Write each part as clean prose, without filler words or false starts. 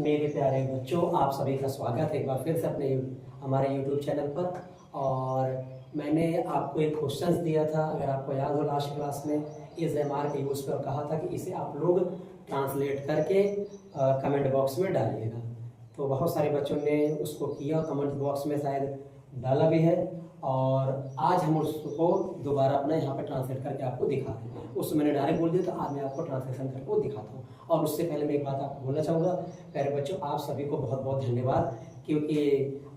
मेरे प्यारे बच्चों, आप सभी का स्वागत है एक बार फिर से अपने हमारे YouTube चैनल पर। और मैंने आपको एक क्वेश्चंस दिया था, अगर आपको याद हो लास्ट क्लास में इस एमआर के यूज़ पर कहा था कि इसे आप लोग ट्रांसलेट करके कमेंट बॉक्स में डालिएगा। तो बहुत सारे बच्चों ने उसको किया, कमेंट बॉक्स में शायद डाला भी है। और आज हम उसको दोबारा अपना यहाँ पे ट्रांसलेट करके आपको दिखाते हैं। उसको मैंने डायरेक्ट बोल दिया, तो आज मैं आपको ट्रांसलेशन करके वो दिखाता हूँ। और उससे पहले मैं एक बात आपको बोलना चाहूँगा, प्यारे बच्चों, आप सभी को बहुत बहुत धन्यवाद, क्योंकि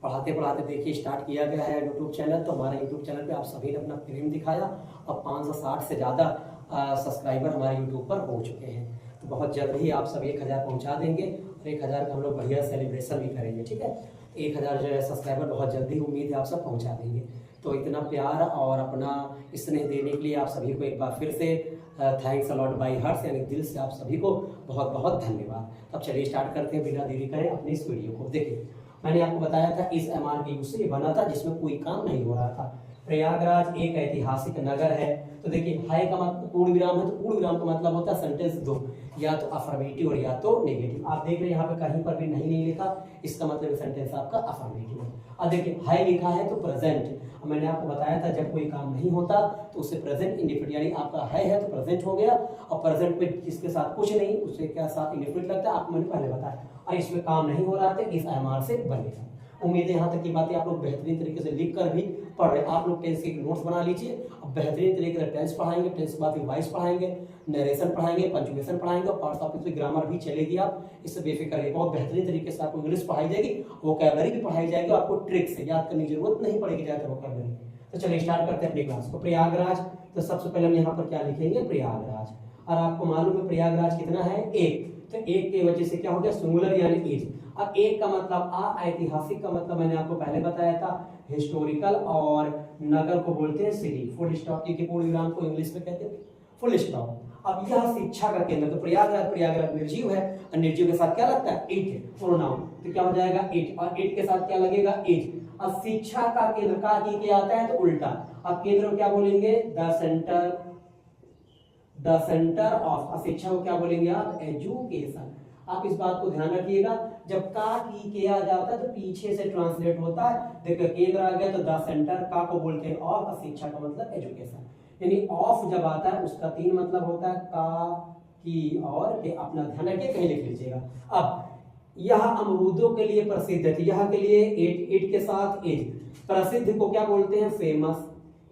पढ़ाते पढ़ाते देखिए स्टार्ट किया गया है यूट्यूब चैनल। तो हमारे यूट्यूब चैनल पे आप सभी ने अपना प्रेम दिखाया और 560 से ज़्यादा सब्सक्राइबर हमारे यूट्यूब पर हो चुके हैं। तो बहुत जल्द ही आप सभी 1000 पहुँचा देंगे और 1000 का हम लोग बढ़िया सेलिब्रेशन भी करेंगे, ठीक है। 1000 जो है सब्सक्राइबर बहुत जल्दी उम्मीद है आप सब पहुँचा देंगे। तो इतना प्यार और अपना स्नेह देने के लिए आप सभी को एक बार फिर से थैंक्स अलॉट बाय हार्ट, यानी दिल से आप सभी को बहुत बहुत धन्यवाद। तब चलिए स्टार्ट करते हैं, बिना देरी करें अपनी इस वीडियो को। देखिए, मैंने आपको बताया था इस एमआर के यूज से ये बना था जिसमें कोई काम नहीं हो रहा था। प्रयागराज एक ऐतिहासिक नगर है। तो देखिए, हाय का मतलब पूर्ण विराम है, तो पूर्ण विराम का मतलब होता है सेंटेंस दो, या तो अफर्मेटिव और या तो नेगेटिव। आप देख रहे हैं यहाँ पे कहीं पर भी नहीं लिखा, इसका मतलब सेंटेंस आपका अफर्मेटिव है। अब देखिए, हाय लिखा है तो प्रेजेंट। मैंने आपको बताया था जब कोई काम नहीं होता तो उससे प्रेजेंट इंडिफिनिट, यानी आपका है तो प्रेजेंट हो गया, और प्रेजेंट में जिसके साथ कुछ नहीं उससे क्या साथ इंडिफिनिट लगता है, आपको मैंने पहले बताया। और इसमें काम नहीं हो रहा था, इस एमआर से बनेगा। उम्मीद है यहाँ तक की बातें आप लोग बेहतरीन तरीके से लिख कर भी पढ़ रहे। आप लोग टेंस के नोट्स बना लीजिए, अब बेहतरीन तरीके से टेंस पढ़ाएंगे, टेंस के बाद वॉइस पढ़ाएंगे, नरेशन पढ़ाएंगे, पंचुएशन पढ़ाएंगे, और पार्ट्स ऑफ स्पीच ग्रामर भी चलेगी। आप इससे बेफिक्र रहिए, बहुत बेहतरीन तरीके से आपको इंग्लिश पढ़ाई जाएगी, वोकैबुलरी भी पढ़ाई जाएगी, आपको ट्रिक से याद करने की जरूरत नहीं पड़ेगी ज़्यादा वोकैबुलरी। तो चलिए स्टार्ट करते हैं अपनी क्लास को। प्रयागराज, तो सबसे पहले हम यहाँ पर क्या लिखेंगे, प्रयागराज। और आपको मालूम है प्रयागराज कितना है, एक। तो एक के वजह से क्या हो गया, सिंगुलर यानी एज। अब एक का मतलब ऐतिहासिक का मतलब मैंने आपको पहले बताया था हिस्टोरिकल, और नगर को बोलते हैं सिटी। फुल स्टॉप, क्योंकि पूर्ण विराम को इंग्लिश में कहते हैं फुल स्टॉप। अब यह शिक्षा का केंद्र, तो प्रयागराज निर्जीव है, और निर्जीव के साथ क्या लगता है, इट, प्रोनाउन। तो क्या हो जाएगा, इट, और इट के साथ क्या लगेगा, एज। अब शिक्षा का केंद्र का के आता है तो उल्टा। अब केंद्र को क्या बोलेंगे, द सेंटर ऑफ। शिक्षा को क्या बोलेंगे आप, एजुकेशन। आप इस बात को ध्यान रखिएगा, जब का की आ जाता है तो पीछे से ट्रांसलेट होता है। देखिए, केंद्र आ गया तो द सेंटर, का को बोलते हैं ऑफ, और शिक्षा का मतलब एजुकेशन। यानी ऑफ जब आता है उसका 3 मतलब होता है, का, की और के। अपना ध्यान रखिए, कहीं लिख लीजिएगा। अब यह अमरूदों के लिए प्रसिद्ध है, यह के लिए इट के साथ एज। प्रसिद्ध को क्या बोलते हैं, फेमस।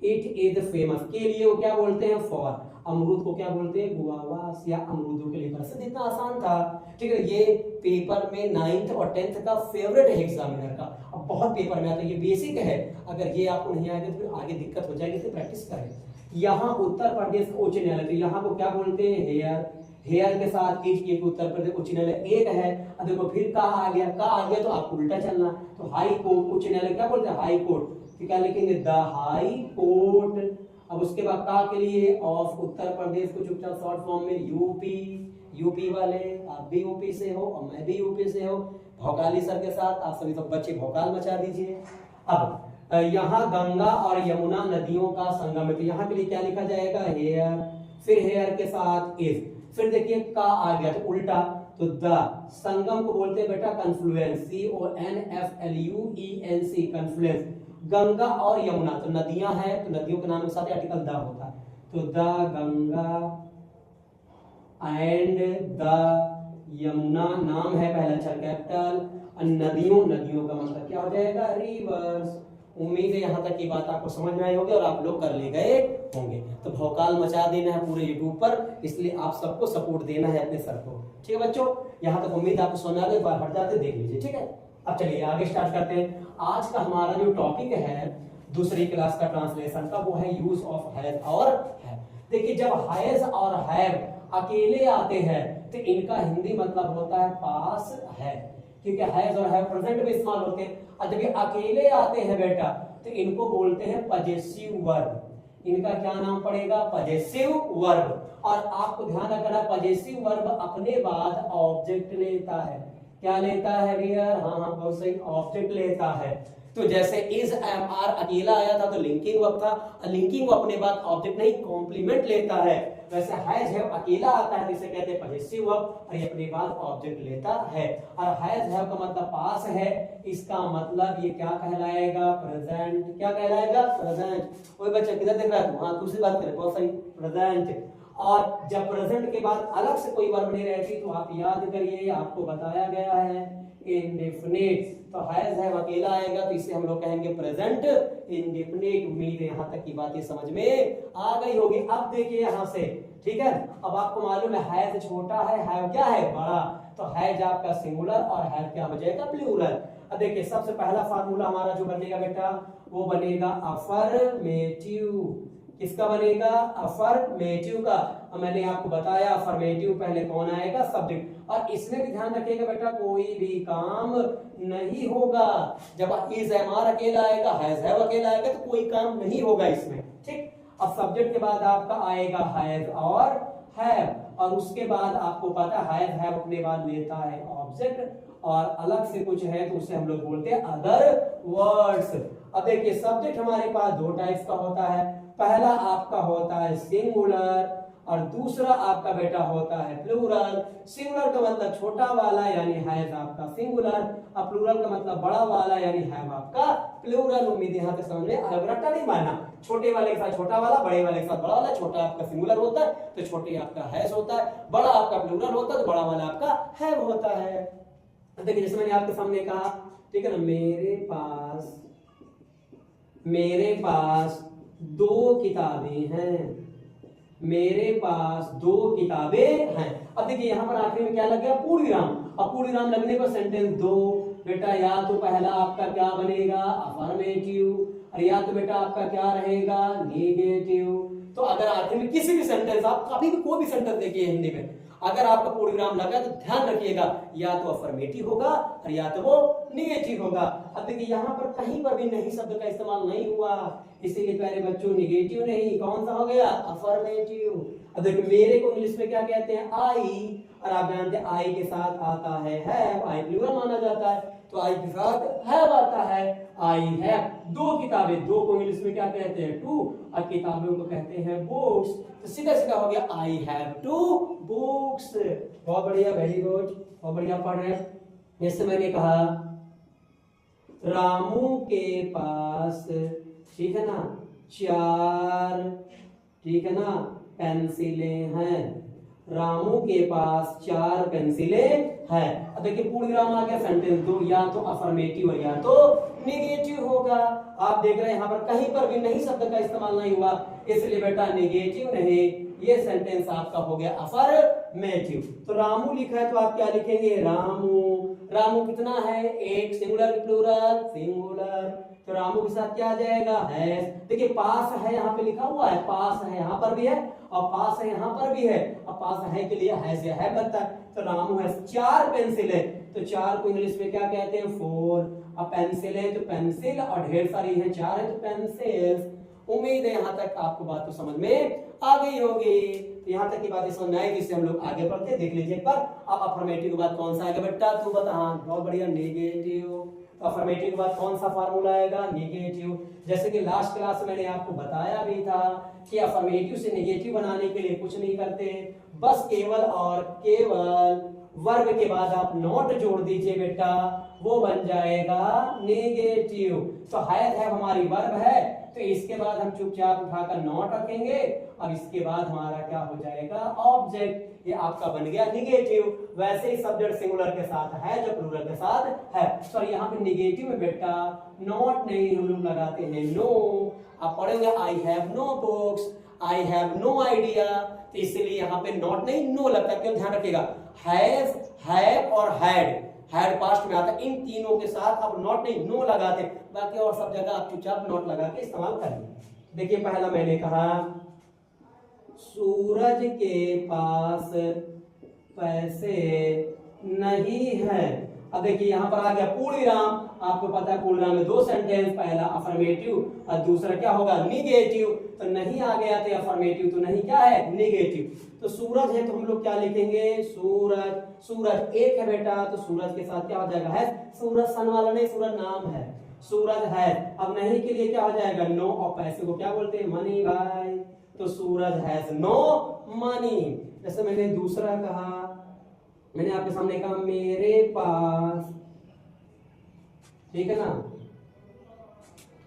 इट इज फेमस के लिए वो क्या बोलते हैं, फॉर। अमरूद को क्या बोलते हैं, गुआवास, या अमरूदों के लिए प्रसिद्ध। इतना आसान था, ठीक है। ये पेपर में 9th और 10th का फेवरेट है एग्जामिनर का। अब बहुत पेपर में आता है, ये बेसिक है। अगर ये आपको नहीं आएगा तो फिर आगे दिक्कत हो जाएगी, तो प्रैक्टिस करें। यहाँ उत्तर प्रदेश उच्च न्यायालय, तो यहाँ को क्या बोलते हैं, हेयर। हेयर के साथ एज, क्योंकि उत्तर प्रदेश उच्च न्यायालय एक है। अब देखो फिर का आ गया, का आ गया तो आपको उल्टा चलना। तो हाई कोर्ट, उच्च न्यायालय क्या बोलते हैं, हाई कोर्ट। तो क्या लिखेंगे, द हाई कोर्ट। अब उसके बाद का के लिए ऑफ, उत्तर प्रदेश को चुपचाप शॉर्ट फॉर्म में यूपी। यूपी वाले, आप भी यूपी से हो और मैं भी यूपी से हो, भोकाली सर के साथ आप सभी सब बच्चे भोकाल मचा दीजिए। अब यहाँ गंगा और यमुना नदियों का संगम है, तो यहाँ के लिए क्या लिखा जाएगा, हेयर। फिर हेयर के साथ इज। फिर देखिए का आ गया तो उल्टा, तो द संगम को बोलते हैं बेटा कन्फ्लुएंस, CONFLUENC, कन्फ्लुएंस। गंगा और यमुना, तो नदियां हैं, तो नदियों के नाम के साथ आर्टिकल द होता है। तो the Ganga and the Yamuna, नाम है पहला अक्षर कैपिटल, और नदियों का मतलब क्या हो जाएगा, रिवर्स। उम्मीद है यहाँ तक की बात आपको समझ में आई होगी और आप लोग कर ले गए होंगे। तो भौकाल मचा देना है पूरे यूट्यूब पर, इसलिए आप सबको सपोर्ट देना है अपने सर को, ठीक है बच्चों। यहाँ तक उम्मीद आपको समझ आ गई, बार हट जाते देख लीजिए, ठीक है। अब चलिए आगे स्टार्ट करते हैं। आज का हमारा जो टॉपिक है दूसरी क्लास का ट्रांसलेशन का, वो है यूज ऑफ हैज और हैव। देखिए, जब हैज और हैव अकेले आते हैं तो इनका हिंदी मतलब होता है पास है, क्योंकि हैज और हैव प्रेजेंट में इस्तेमाल होते हैं। और जब ये अकेले आते हैं बेटा तो इनको बोलते हैं पजेसिव वर्ब। इनका क्या नाम पड़ेगा, पजेसिव वर्ब। और आपको ध्यान रखना, पजेसिव वर्ब अपने बाद ऑब्जेक्ट लेता है। क्या लेता है रियर, हाँ बहुत सही, ऑब्जेक्ट लेता है। तो जैसे इज एम आर अकेला आया था तो लिंकिंग वर्ब था, लिंकिंग वर्ब अपने बाद ऑब्जेक्ट नहीं कॉम्प्लीमेंट लेता है। वैसे हैज हैव अकेला आता है तो इसे कहते हैं पजेसिव वर्ब और ये अपने बाद ऑब्जेक्ट लेता है। और हैज हैव का मतलब पास है, इसका मतलब ये क्या कहलाएगा, प्रेजेंट। क्या कहलाएगा, प्रेजेंट। कोई बच्चा किधर देख रहा है, हाँ दूसरी बात करें, बहुत सही, प्रेजेंट। और जब प्रेजेंट के बाद अलग से कोई वर्ब नहीं रहती तो आप याद करिए, आपको बताया गया है इंडेफिनिट। तो हैज हैव अकेला आएगा तो इसे हम लोग कहेंगे प्रेजेंट इंडेफिनिट। उम्मीद है यहाँ तक की बातें समझ में आ गई होगी। अब देखिए यहाँ से, ठीक है, अब आपको मालूम है हैज छोटा है, हैव क्या है, बड़ा। तो हैज आपका सिंगुलर और हैव क्या हो जाएगा, प्लूरल। अब देखिए सबसे पहला फार्मूला हमारा जो बनेगा बेटा वो बनेगा अफर्मेटिव। किसका बनेगा, अफर्मेटिव का। और मैंने आपको बताया अफर्मेटिव पहले कौन आएगा, सब्जेक्ट। और इसमें भी ध्यान रखिएगा बेटा कोई भी काम नहीं होगा। जब इज एम आर अकेला आएगा, हैज हैव अकेला आएगा तो कोई काम नहीं होगा इसमें, ठीक। अब सब्जेक्ट के बाद आपका आएगा हैज और हैव, और उसके बाद आपको पता है हैव अपने बाद लेता है ऑब्जेक्ट, और अलग से कुछ है तो उसे हम लोग बोलते हैं अदर वर्ड्स। अब देखिए सब्जेक्ट हमारे पास दो टाइप्स का होता है। पहला आपका होता है सिंगुलर और दूसरा आपका बेटा होता है प्लूरल। सिंगुलर का मतलब छोटा वाला यानी हैज आपका सिंगुलर, और प्लूरल का मतलब बड़ा वाला यानी हैव आपका प्लूरल। उम्मीद यहाँ तक समझ में आ गया, रट्टा नहीं मारना। छोटे वाले के साथ छोटा वाला, बड़े वाले के साथ बड़ा वाला। छोटा आपका सिंगुलर होता है तो छोटे आपका हैज होता है, बड़ा आपका प्लूरल होता है तो बड़ा वाला आपका हैव होता है। देखिए जैसे मैंने आपके सामने कहा, ठीक है ना, मेरे पास दो किताबें हैं, मेरे पास दो किताबें हैं। अब देखिए यहाँ पर आखिरी में क्या लग गया, पूर्ण विराम। अब पूर्ण विराम लगने पर सेंटेंस दो बेटा, या तो पहला आपका क्या बनेगा, अफर्मेटिव, और या तो बेटा आपका क्या रहेगा, नेगेटिव। तो अगर आखिर में किसी भी सेंटेंस, आप कभी भी कोई भी सेंटेंस देखिए हिंदी में, अगर आपका पूर्ण विराम लगा तो ध्यान रखिएगा या तो अफर्मेटिव होगा और या तो वो निगेटिव होगा। अब देखिए यहाँ पर कहीं पर भी नहीं शब्द का इस्तेमाल नहीं हुआ, इसीलिए प्यारे बच्चों निगेटिव नहीं, कौन सा हो गया, अफर्मेटिव। अब देखिए मेरे को इंग्लिश में क्या कहते हैं, आई, और आप जानते हैं आई के साथ आता है हैव, आई प्लूरल माना जाता है तो आई के साथ हैव आता है, आई हैव दो किताबें। दो को इंग्लिश में क्या कहते हैं, टू, और किताबों को कहते हैं बुक्स। तो सीधा सीधा हो गया आई हैव टू बुक्स। बहुत बढ़िया, वेरी गुड, बहुत बढ़िया पढ़ रहे हैं। जैसे मैंने कहा रामू के पास, ठीक है ना, चार, ठीक है ना, पेंसिलें हैं। रामू के पास चार पेंसिलें हैं। अब देखिए पूर्ण विराम आ गया, सेंटेंस दो, या तो अफर्मेटिव या तो नेगेटिव होगा। आप देख रहे हैं यहाँ पर कहीं पर भी नहीं शब्द का इस्तेमाल नहीं हुआ, इसलिए बेटा नेगेटिव नहीं, ये सेंटेंस आपका हो गया अफर्मेटिव। तो रामू लिखा है तो आप क्या लिखेंगे, रामू। रामू कितना है, एक, सिंगुलर प्लूरल, सिंगुलर। तो रामू के साथ क्या आ जाएगा, है। देखिए पास है यहाँ पे लिखा हुआ है, पास है यहाँ पर भी है और पास है यहाँ पर भी है, और पास है के लिए हैज या है बनता है। तो रामू है चार पेंसिल है, तो चार को इंग्लिश में क्या कहते हैं, फोर। अब पेंसिल है तो पेंसिल, और ढेर सारी है, चार है तो पेंसिल्स। उम्मीद है यहाँ तक आपको बात तो समझ में आ गई होगी। तो यहाँ तक की बातें समझ में आएगी, इससे हम लोग आगे बढ़ते हैं, देख लीजिए एक बार। अब अफर्मेटिव के बाद कौन सा आएगा बेटा, तू बता। हाँ बहुत बढ़िया, नेगेटिव। अफर्मेटिव के बाद कौन सा फार्मूला आएगा, नेगेटिव। जैसे कि लास्ट क्लास में मैंने आपको बताया भी था कि अफर्मेटिव से नेगेटिव बनाने के लिए कुछ नहीं करते, बस केवल और केवल वर्ब के बाद आप नॉट जोड़ दीजिए बेटा, वो बन जाएगा नेगेटिव। तो हैज हैव हमारी वर्ब है, तो इसके बाद हम चुपचाप उठाकर नॉट रखेंगे, अब इसके बाद हमारा क्या हो जाएगा, ऑब्जेक्ट। ये आपका बन गया नेगेटिव। वैसे ही सब्जेक्ट सिंगुलर के साथ है जो प्लूरल के साथ है। सॉरी यहाँ पे नेगेटिव में बेटा नॉट नहीं, हम लोग लगाते हैं नो। आप पढ़ेंगे I have no books, I have no idea, तो इसलिए यहाँ पे नॉट नहीं नो लगता है। क्यों, ध्यान रखिएगा, हैज, हैव और हैड, हैड पास्ट में आता है, इन तीनों के साथ आप नॉट नहीं नो लगाते, बाकी और सब जगह आप चुपचाप नॉट लगा के इस्तेमाल करिए। देखिए पहला मैंने कहा सूरज के पास पैसे नहीं है। अब देखिए यहाँ पर आ गया पूर्ण विराम। आपको पता है पूर्ण विराम में दो सेंटेंस, पहला अफर्मेटिव और दूसरा क्या होगा, निगेटिव। तो नहीं आ गया तो अफर्मेटिव, तो नहीं क्या है, निगेटिव। तो सूरज है तो हम लोग क्या लिखेंगे, सूरज। सूरज एक है बेटा, तो सूरज के साथ क्या हो जाएगा, है। सूरज सन वाला नहीं, सूरज नाम है। सूरज है, अब नहीं के लिए क्या हो जाएगा नो, और पैसे को क्या बोलते हैं मनी भाई, तो सूरज हैज नो मनी। जैसे मैंने दूसरा कहा, मैंने आपके सामने कहा मेरे पास, ठीक है ना,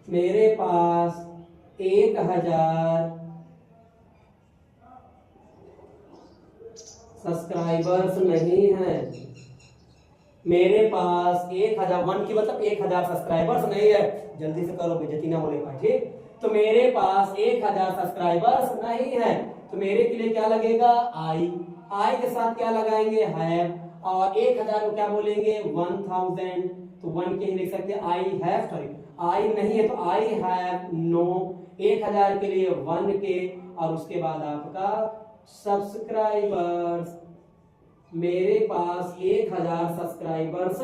मेरे पास 1000 सब्सक्राइबर्स नहीं है, मेरे पास 1000, 1 की मतलब 1000 सब्सक्राइबर्स नहीं है, जल्दी से करो बेइज्जती ना होने पाए, ठीक। तो मेरे पास 1000 सब्सक्राइबर्स नहीं है, तो मेरे के लिए क्या लगेगा आई, आई के साथ क्या लगाएंगे हैव, और 1000 को क्या बोलेंगे 1000, तो 1 के ही लिख सकते हैं आई हैव, सॉरी आई नहीं है तो आई हैव नो, 1000 के लिए 1 के, और उसके बाद आपका सब्सक्राइबर्स, मेरे पास 1000 सब्सक्राइबर्स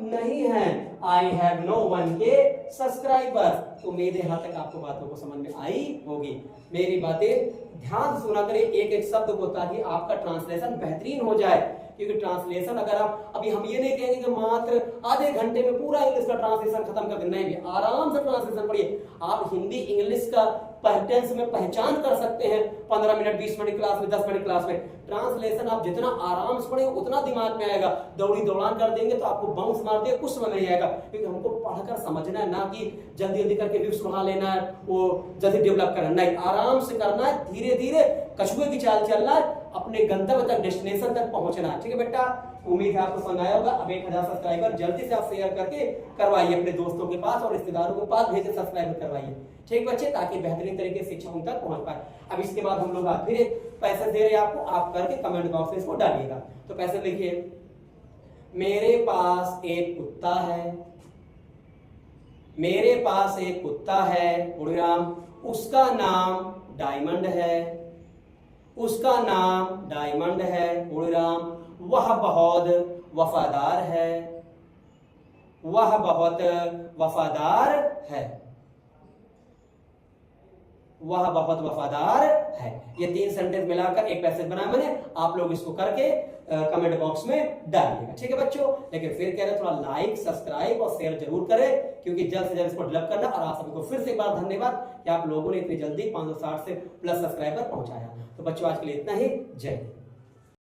नहीं है, आई हैव नो 1 के सब्सक्राइबर्स। तो मेरे यहाँ तक आपको बातों को समझ में आई होगी। मेरी बातें ध्यान से सुना करें एक एक शब्द को, ताकि आपका ट्रांसलेशन बेहतरीन हो जाए। क्योंकि ट्रांसलेशन अगर आप, अभी हम ये नहीं कहेंगे कि मात्र आधे घंटे में पूरा इंग्लिश का ट्रांसलेशन खत्म कर देना, नहीं, आराम से ट्रांसलेशन पढ़िए। आप हिंदी इंग्लिश का टेंस में पहचान कर सकते हैं 15 मिनट 20 मिनट क्लास में, 10 मिनट क्लास में। ट्रांसलेशन आप जितना आराम से पढ़ेंगे उतना दिमाग में आएगा। दौड़ी दौड़ान कर देंगे तो आपको बाउंस मार देगा, कुछ समझ नहीं आएगा। क्योंकि हमको पढ़कर समझना है, ना कि जल्दी जल्दी करके व्यूज बना लेना है, वो जल्दी डेवलप करना नहीं, आराम से करना है, धीरे धीरे कछुए की चाल चलना है, अपने गंतव्य तक, डेस्टिनेशन तक पहुंचना है। ठीक है बेटा, उम्मीद है आपको समझ आया होगा। अब 1000 सब्सक्राइबर जल्दी से आप शेयर करके करवाइए अपने दोस्तों के पास और रिश्तेदारों के पास, भेजे सब्सक्राइबर करवाइए, ठीक बच्चे, ताकि बेहतरीन तरीके से शिक्षा उन तक पहुंच पाए। अब इसके बाद हम लोग फिर पैसे दे रहे हैं आपको, आप करके कमेंट बॉक्स में इसको डालिएगा। तो पैसे लिखिए, मेरे पास एक कुत्ता है, मेरे पास एक कुत्ता है पूर्णविराम, उसका नाम डायमंड है, उसका नाम डायमंड है पूर्णविराम, वह बहुत वफादार है, वह बहुत वफादार है, वह बहुत वफादार है। ये 3 सेंटेंस मिलाकर एक पैसेज बनाया मैंने, आप लोग इसको करके कमेंट बॉक्स में डालिएगा, ठीक है बच्चों। लेकिन फिर कह रहे थोड़ा लाइक, सब्सक्राइब और शेयर जरूर करें, क्योंकि जल्द से जल्द इसको डेवलप करना। और आप सभी को फिर से एक बार धन्यवाद कि आप लोगों ने इतनी जल्दी 560 से प्लस सब्सक्राइबर पहुंचाया। तो बच्चों आज के लिए इतना ही, जय हिंद।